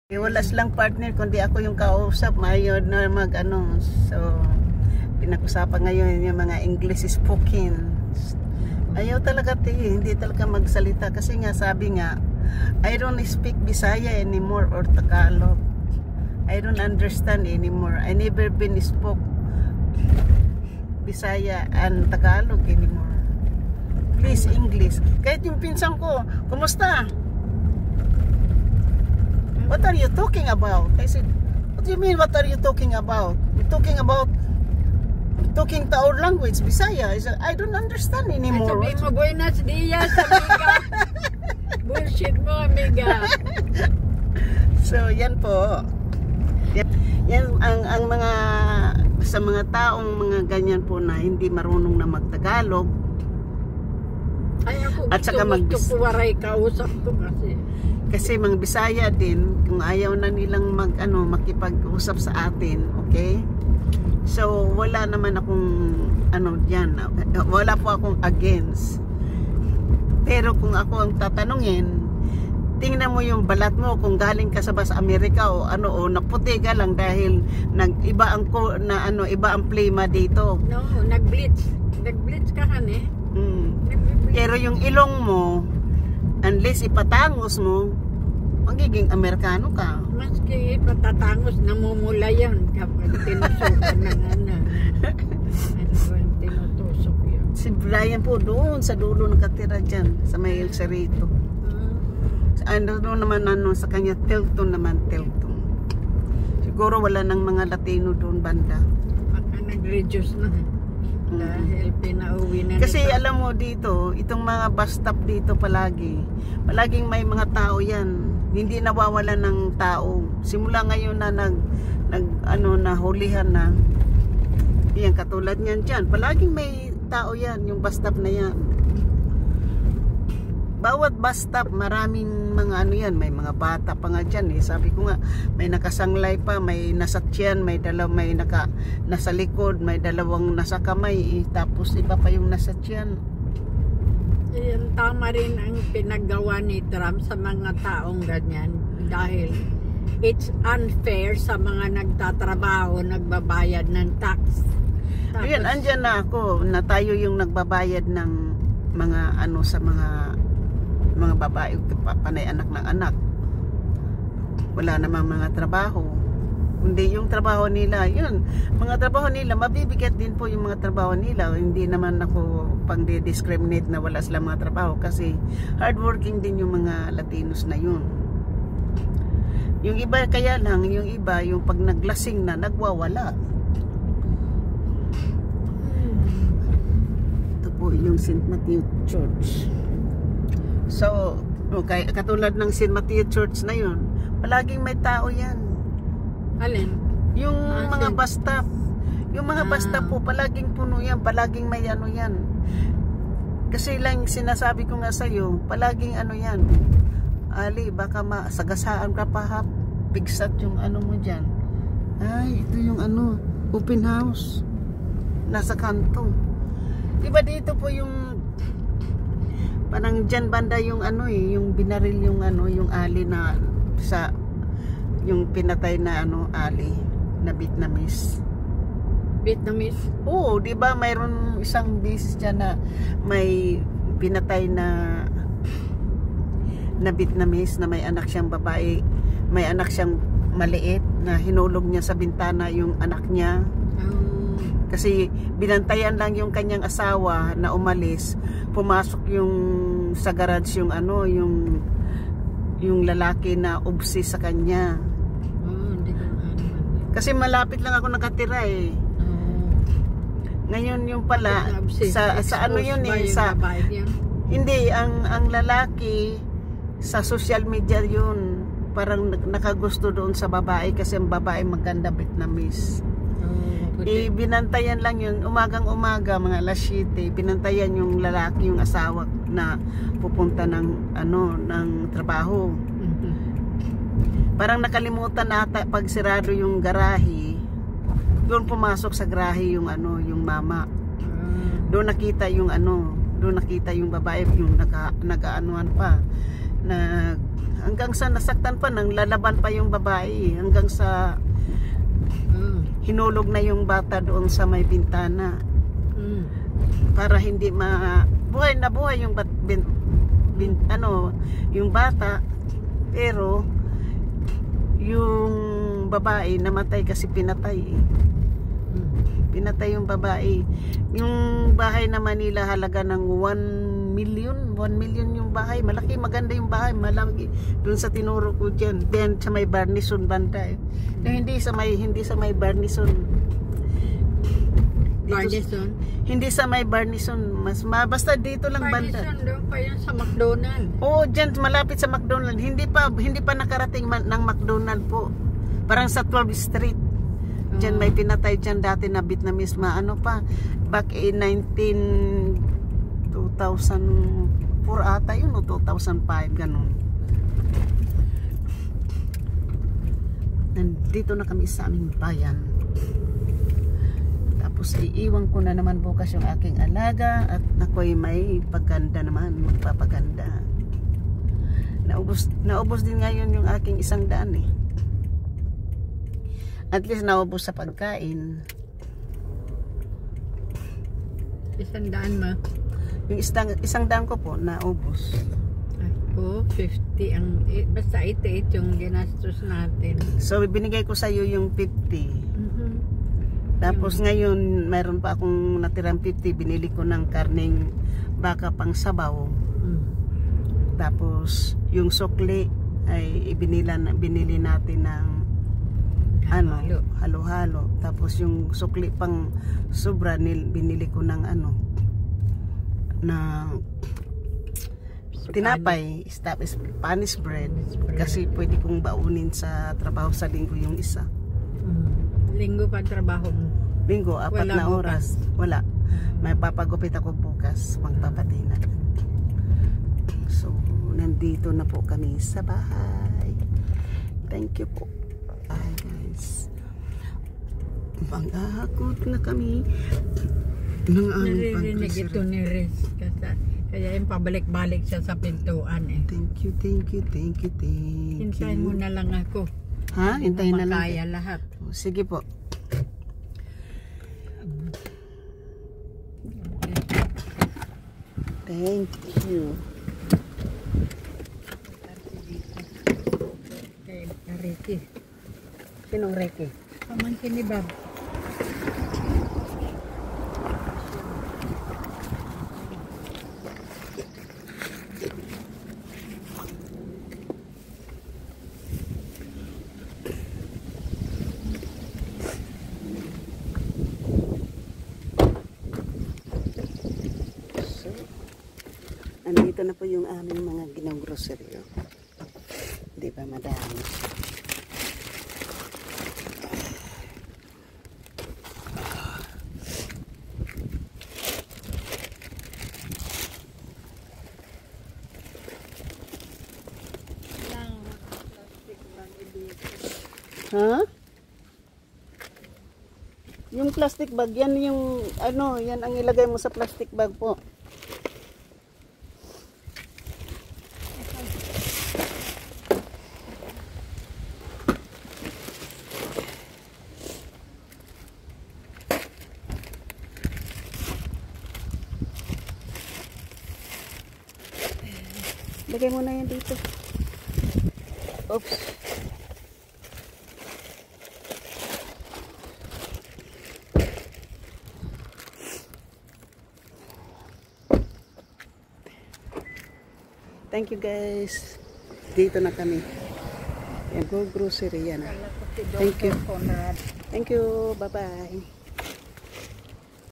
Wala silang partner kundi ako yung kausap, mayor na mag-ano. So, pinag-usapan ngayon yung mga English spoken. Ayaw talaga hindi talaga magsalita kasi nga sabi nga, I don't speak Bisaya anymore or Tagalog. I don't understand anymore. I never been spoke Bisaya and Tagalog anymore. Please English. Kahit yung pinsan ko, kumusta? What are you talking about? I said, what do you mean what are you talking about? You're talking about talking to our language, Bisaya. I said, I don't understand anymore. Sabi mo, buenos dias, amiga. Bullshit mo, amiga. So, yan po. Yan ang mga sa mga taong mga ganyan po na hindi marunong na magtagalog. Ay, ako at saka gusto ko waray kausap ko kasi mga Bisaya din, kung ayaw na nilang makipag-usap sa atin, okay? So, wala naman akong diyan. Wala po akong against. Pero kung ako ang tatanungin, tingnan mo yung balat mo kung galing ka sa Amerika o naputi ka lang dahil iba ang plema dito. No, nag-bleach ka eh. Pero yung ilong mo, unless ipatangos mo, magiging Amerikano ka. Maski patatangos, namumula yan kapag tinusukan ng tinutusok yun. Si Brian po doon sa dulo nakatira dyan sa may El Cerrito. Naman sa kanya Tilton. Siguro wala nang mga Latino doon banda. Baka nag-reduce na dahil pinauwi na kasi alam mo dito, itong mga bus stop dito palaging may mga tao yan. Hindi nawawala ng tao. Simula ngayon na nahulihan na. Yan, katulad niyan dyan. Palaging may tao yan, yung bus stop na yan. Bawat bus stop, maraming mga yan. May mga bata pa nga dyan eh. Sabi ko nga, may nakasanglay pa, may nasa tiyan, may nasa likod, may dalawang nasa kamay eh. Tapos iba pa yung nasa tiyan. Yan, tama rin ang pinaggawa ni Trump sa mga taong ganyan dahil it's unfair sa mga nagtatrabaho, nagbabayad ng tax. Tapos, ayun, andyan na ako na tayo yung nagbabayad ng mga sa mga babae, panay anak ng anak. Wala namang mga trabaho. Kundi yung trabaho nila, yun, mga trabaho nila, mabibigat din po yung mga trabaho nila. Hindi naman ako pang discriminate na wala silang mga trabaho kasi hardworking din yung mga Latinos na yun. Yung iba kaya lang, yung pag naglasing na, nagwawala. Ito po yung St. Matthew Church. So, katulad ng St. Matthew Church na yun, palaging may tao yan. Alin? Yung mga bus stop. Yung mga bus stop po, palaging puno yan. Palaging may yan. Kasi lang sinasabi ko nga sa'yo, palaging yan. Ali, baka masagasaan ka pa bigsat yung mo dyan. Ay, ito yung open house. Nasa kanto. Diba dito po yung parang dyan banda yung yung binaril yung yung ali na sa yung pinatay na ali na Vietnamese. Oo, di ba mayroon isang beses dyan na may pinatay na Vietnamese na may anak siyang babae, may anak siyang maliit na hinulog niya sa bintana yung anak niya. Kasi binantayan lang yung kanyang asawa na umalis, pumasok yung sa garage yung yung lalaki na obsessed sa kanya. Kasi malapit lang ako nakatira eh. Ngayon yung pala sa yun eh, hindi ang lalaki sa social media yun, parang nakagusto doon sa babae kasi ang babae maganda Vietnamese. Binantayan lang yun, umagang-umaga mga alas 7, binantayan yung lalaki, yung asawa na pupunta ng trabaho. Parang nakalimutan ata pag sirado yung garahe, doon pumasok sa garahe yung yung mama. Doon nakita yung babae yung nag-aanuan pa. na hanggang sa nasaktan pa, nang lalaban pa yung babae hanggang sa hinulog na yung bata doon sa may bintana para hindi buhay na buhay yung yung bata, pero yung babae namatay kasi pinatay yung babae. Yung bahay na Manila halaga ng 1 million yung bahay, malaki, maganda yung bahay, malaki doon sa tinuro ko dyan, then sa may Barnison banda hindi sa may Barnison. Hindi sa may Barnison, basta dito lang banda. Barnison doon pa yan sa McDonald. Oo, dyan malapit sa McDonald. Hindi pa nakarating ng McDonald po, parang sa 12th Street. Diyan may pinatay dyan dati na Vietnamese back in 2004 ata yun o 2005, ganun. Nandito na kami sa aming bayan. Tapos iiwan ko na naman bukas yung aking alaga at ako'y may paganda naman, magpapaganda. Naubos din ngayon yung aking 100 At least naubos sa pagkain. 100 mo? Yung 100 ko po, naubos. Ako, 50. Basta 88 yung ginastos natin. So, binigay ko sa iyo yung 50. Tapos ngayon, mayroon pa akong natirang 50. Binili ko ng karning baka pang sabaw. Tapos, yung sukli ay binili natin ng halo-halo. Tapos yung sukli pang sobra binili ko ng na tinapay, Spanish bread, kasi pwede kong baunin sa trabaho sa linggo yung isa. Linggo pa trabaho mo? Linggo, 4 na oras. Wala. May papagupit ako bukas, magpapatina. So, nandito na po kami sa bahay. Thank you po. Bye guys. Manghahakot na kami ng aming naririnig ito ni Riz. Kaya yung pabalik-balik siya sa pintuan Thank you. Hintayin mo na lang ako. Ha? Hintayin na lang. Makaya lahat. Sige po. Thank you. Kay Ricky. Sinong Ricky? Pamangkin ni Bob. Andito na po yung aming mga ginang-grocery. Di ba, madami? Ha? Yung plastic bag, yan yung yan ang ilagay mo sa plastic bag po. Lagay mo na yan dito. Oops. Thank you guys. Dito na kami. Yan, go grocery yan. Thank you. Thank you. Bye-bye.